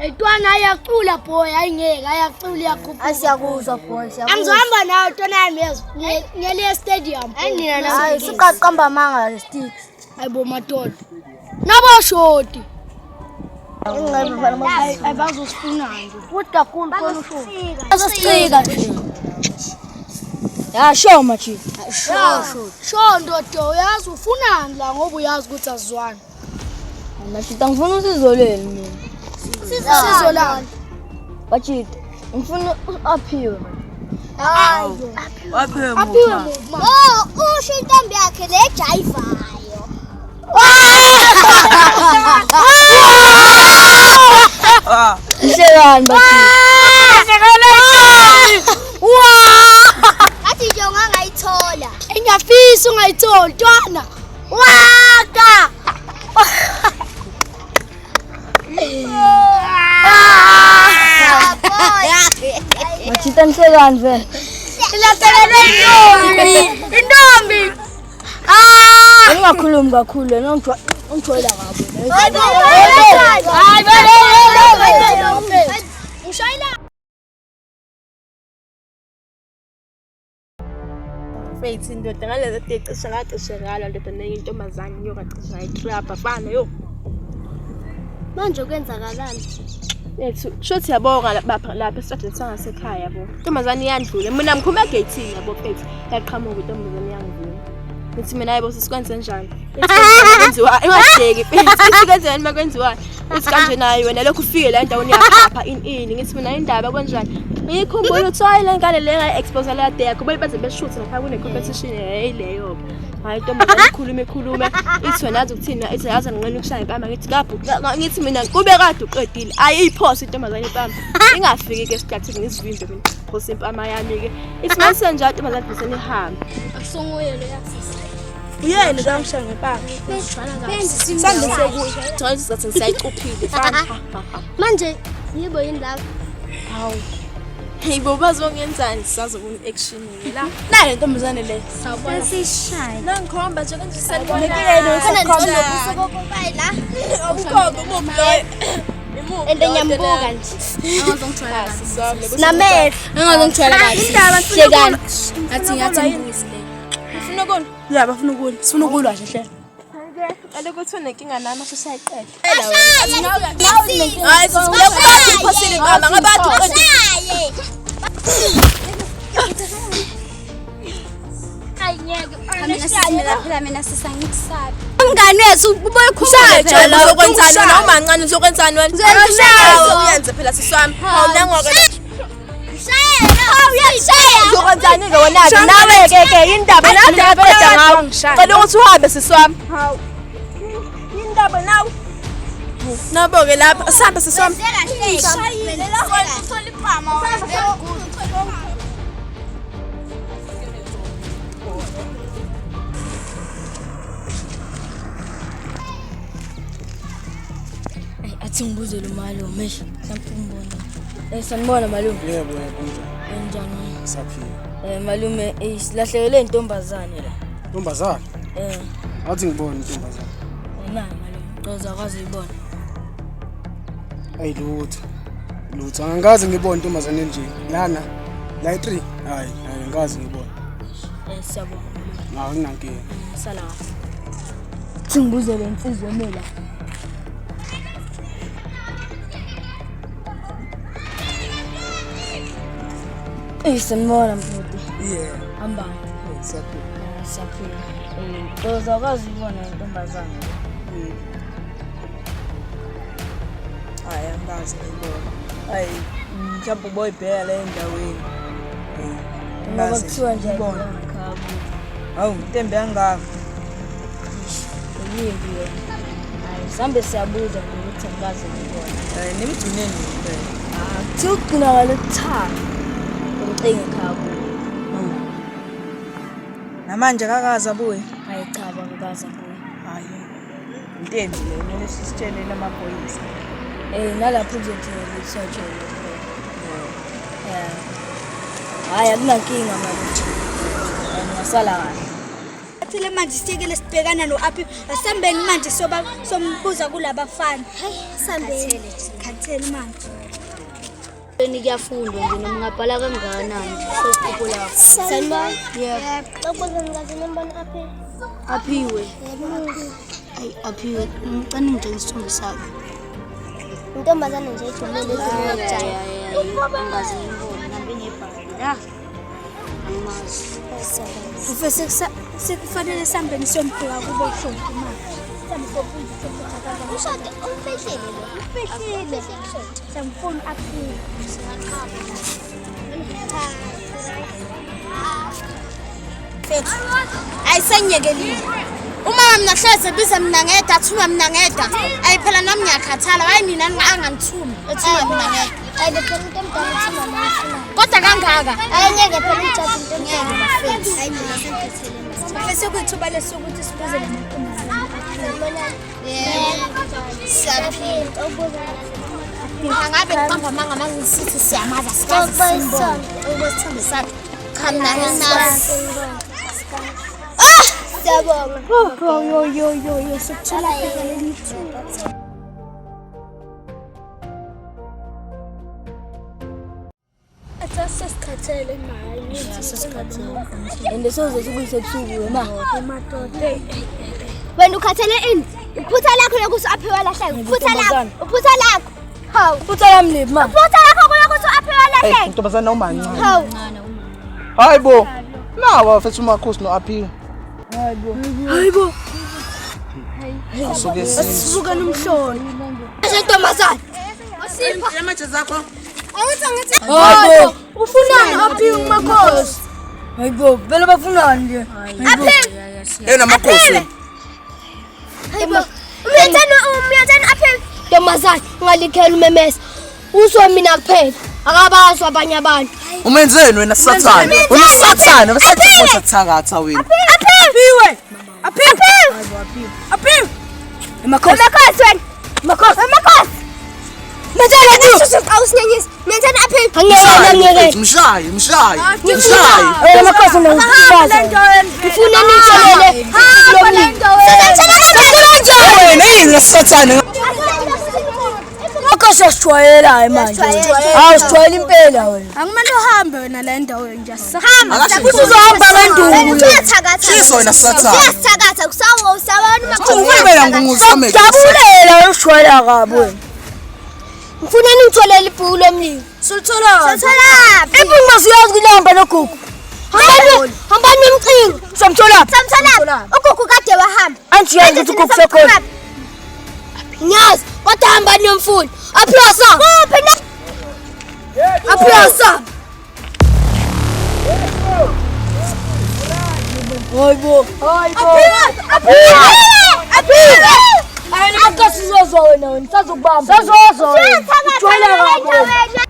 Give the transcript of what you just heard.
Ntwana ayacula boy ayingeke ayacula iyakhuphuka. Asiyakuzwa boy siyakuzwa. Angizohamba nawe ntwana yami yezo. Ngiyele stadium. Hayi siqaqamba manga sticks. Hayibo madoda. Naboshoti. Abazosifuna nje. Kuda kakhulu khona usho. Azosicika nje. Ya show machi. Show ndodo uyazi ufunani la ngoba uyazi ukuthi azizwani. Machita ngifuna usizoleni mina. Sizolani. Bachita ngifuna aphiwe. Hayi. Aphiwe mama. Oh, usho intombi yakhe le jivayo. Iselani bachita. Athi nje ungangayithola. Engiyafisa ungayitholi ntwana. Waka! Bachita niselani vele. Intombi. Ungakhulumi kakhulu wena ungithola kabi. Ushayela. Faith indoda ngalezi edecisha ngacishe ngalo ndoda nengintombazane ngiyokacisha itrap afana yo. Manje kwenzakalani? Yethu shothi yabonga lapha esitradini sangasekhaya yabo. Intombazane iyandlula. Mina ngikhume egate yabo Faith. Yaqhamuka intombazane yangivula. Ngithi mina hayibo sisikwenze njani? Kwenziwa ingahleki Faith. Kwenziwani makwenziwa? Uthi kanje nayo wena lokhu ufike la endaweni yakhapha ini. Ngithi mina indaba kanjani? Ngikhumbula ukuthi le ngane le expose la day yakho baze beshoot lapha kune competition leyo. Hayi intombazane ikhulume ithi wena azi ukuthini ithi yazi ngiqela ukushaya impama ngithi kapho ngithi mina kube kade uqedile ayiphosa intombazane impama ingafiki ke esikhathini ngisivimbe mina phosa impama yami ke ithi mase njalo intombazane bisene ihamba Akusongoyelo yasisi. uyena kamshaya ngempama sande sekuthi thina sizathi siyayicuphile fana Manje yibo yini la? hawu hey bo bazongenzani sizazobona action la nayo intombazane le Sawubona sishaya. la ngikhomba nje kanje sanibonekile Khona sokokubayi la. awukhomba umubloy Ende nyambuka nje. Angazongithwala kahle. Namehlo. Angazongithwala kahle. Hlekani. Athi ngibuzi le. ufuna ukuna ya bafuna ukuna sifuna ukulwa nje hle ake kuthi unenkinga nami sesiyayiqeda hayi sikuyakuthi iphosile ngama ngabantu Shaye. Mina sisangisabi. Umngane wethu ubuye ushaya la uzokwenzani wena umancane uzokwenzani wena uyenze phela siswami awunangoke uzokwenzani ke wena nawe ke indaba nathi yaphetha ngawo cela ukuthi uhambe siswami hawu indaba nawe nabo ke lapha sihambe siswami Athi ngibuzele umalume samphumbona. Sanibona malume. Yebo Njani? saphila. Malume silahlekele intombazane la. Ntombazana? Athi ngibone intombazana. Na malume, qoza kwazi uyibona. Lutho angikaze ngibone intombazane nje. Lana la 3. Hayi angikaze ngibone. Siyabona. Ngawo nginankinga. Sala. Singibuzele insizwe emela. Sanibona mfowethu. Yeah. Hamba. Saphila. Saphila. Qoza kwazi uyibona intombazane. hayi angazi ngibona hayi mhlawumbe uboyibheka la endaweni Ngoba kuthiwa nje ngibona khabo. hawu intembe yangaka Yimbi yona. Hayi sambe siyabuza ukuthi angazi ngibona. nimgcineni phela Kugcina ngalekhaya. Ngicenge khabo. namanje kakaza abuye Hayi cha bangikaza kuyo. hayi intenzi le kumele sisitshelele amaphoyisa Nalapho uzothela research hayi akunankinga manje. Ngasala kahle. sicacile manje sitekele sibhekana no-Aphi asambeni manje sombuza kulabafana sambeni khathele manje Kuyafundwa nje noma ungabhala kangakanani sesiqopho lakho. sanibona Yebo. ngazi nombani Aphi Aphiwe. Ayi aphiwe. Ngicela ngitshela isithombe sakho. intombazane nje ejumele Angazi ngibona ngambe ngebhali. Ya. Angimazi. ufese sikufanele sambeni siyombheka kubo shonke manje ushade umfehlile samfuna Aphi fethu ayisenyekelile uma mina hleze biza mina ngedwa athuma mina ngedwa ayiphela nami ngiyakhathala hayi mina angangithumi ethuma mina ngedwa ayiphela into emdala ethuma mina kodwa kangaka ayengeke phela ujaji into ngeke bafethu hayi mina sengithethele bese kuyithuba lesokuthi sibuze lamantombazane siyaphila ngabe ngihamba manga mangisithi siyamaza sikazi simbona ubesithombe sakhe khamna nasi siyabonga yo sikuthola phela lelithuba Asasikhathele nayo Sesikhathele. And soze sikuyise ebusuku wena. emadoda wena ukhathele ini iphutha lakho lokuthi aphiwe lahleke uphutha lakho hawu Futhi yamlibi ma. uphutha lakho lokuthi aphiwe lahleke Intombazane nomani. hawu Hayibo. Nawa mfethu umakhosi no-Aphi. Hayibo. Asuke sizo. Sisuka nomhlolo. sentombazane Amatshe zakho. Hayibo. Ufunani Aphiwe kumakhosi? Hayibo, vele bafunani nje. Yena makhosi. hayibo umyathani Aphi Ntombazane, ungalikhela umemesa. Uzwa mina kuphela. Akabazwa abanye abantu. Umenzeni wena Sathane? Wena Sathane, basathi futhi athakatha wena. Aphiwe. Aphiwe. Emakhosi. makhosi Menzela nje. awusinyenyisi myathani Aphi Angeke. Mshayi. Wena makhosi nokufaza. Ngifuna nitholele. Wena yini Sathane? Makhosi asijwayela manje. Awusijwayela impela wena. Angimane uhambe wena la ndawo nje sihamba Uzohamba kandulo. Shiso wena Sathane. siyasithakatha kusawona Ungibela ngunguzame. Jabulela usijwayela kabi wena. ngifuna ningitholele ibhuku lomlimi Silithola. ibhuku Siyazi kulamba nogugu. hambani nomcingo Samthola. ugogo kade wahamba Angiyazi ukuthi ugugu sekhona. ngiyazi kodwa hambani nomfuni aphiwasa Aphiwasa. Hayibo. Ayini makhosi sizozwa wena. Nisazokubamba. Sizozwa. Ujwayela kabi.